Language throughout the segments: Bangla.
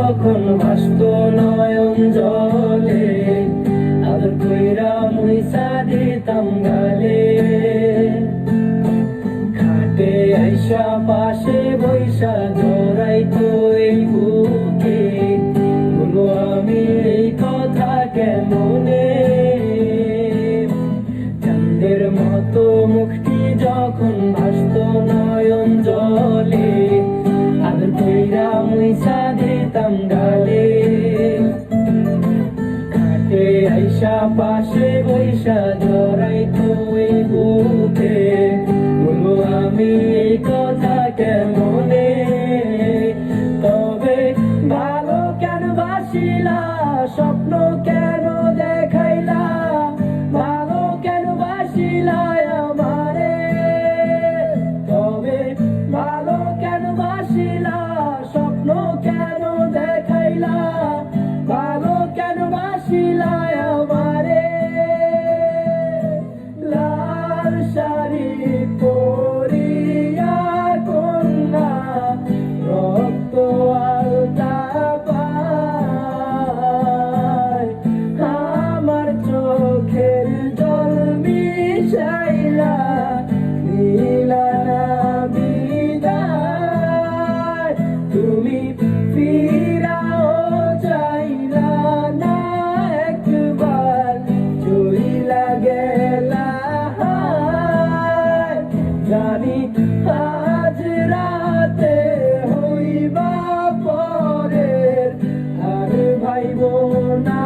যখন ভাসত নয়ন জলে, আদর কইরা মুইসা দিতাম গালে। খাটে আইসা পাশে বৈশা জড়াইতো এই বুকে, বলবো আমি এই কথা কেমনে। চাঁদের মতো মুখটি যখন ভাসত নয়ন জলে, আদর কইরা মুইসা দিতাম গালে। খাটে আইসা পাশে বৈশা জড়াইতো এই বুকে, বলবো আমি এই কথা কেমনে। তবে ভালো কেন বাসিলা, স্বপ্ন কেন দেখাইলা, ভালো কেন বাসিলা আমারে। তবে ভালো কেন বাসিলা, স্বপ্ন কেন দেখাইলা, ভালো কেন বাসিলা আমারে। লাল শাড়ি পরিয়া কন্যা, রক্ত আলতা পায়, আমার চোখের জল মিশাইলা দিলা না বিদায়। তুমি ফিরাও চাইলা না একবার, চইলা গেলা। জানি আজ রাতে হইবা পরের, আর ভাইব না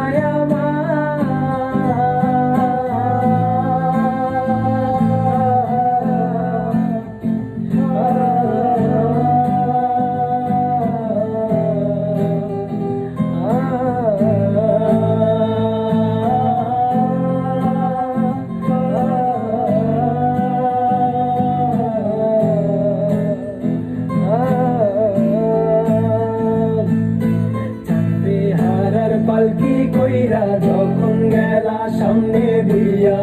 পালকি কইরা যখন গেলা সামনে দিয়া,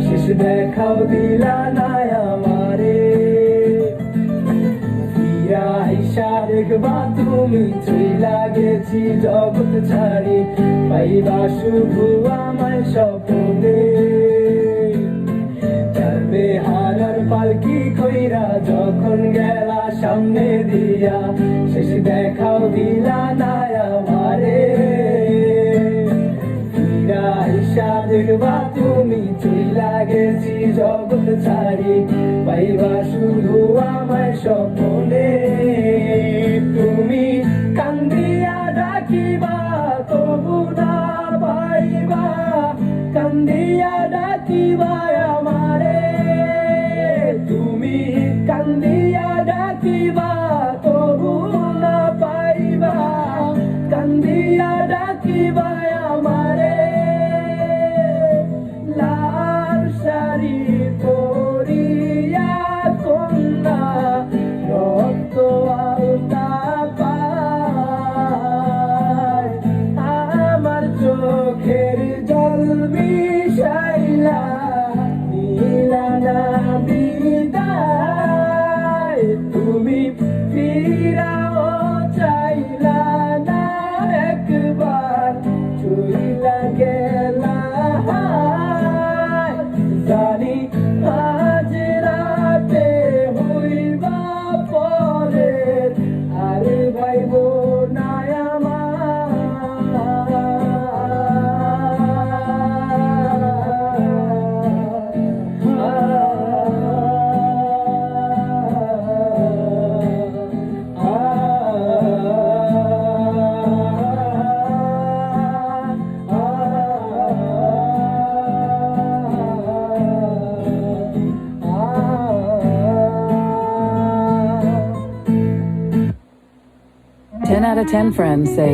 শেষ দেখাও দিলা না আমারে। ফিরা আইসা দেখবা তুমি চইলা গেছি জগৎ ছাড়ি, পাইবা শুধু আমায় স্বপ্নে। যাবে হারার পালকি কইরা যখন গেলা সামনে দিয়া, শেষ দেখাও দিলা না আমারে। দেখবা তুমি চইলা গেছি জগৎ ছাড়ি, পাইবা শুধু আমায় স্বপ্নে। তুমি কান্দিয়া ডাকিবা তবু না পাইবা, কান্দিয়া ডাকিবা আমারে। তুমি কান্দিয়া ডাকিবা তবু না পাইবা, কান্দিয়া ডাকিবা আমারে। লাল শাড়ি পরিয়া কন্যা, রক্ত আলতা পায়, আমার চোখের জল মিশাইলা দিলা না বিদায়। তুমি ফিরাও চাইলা না একবার, চইলা গেলা। জানি আজ রাতে হইবা পরের, আরে ভাইব না Ten out of 10 friends say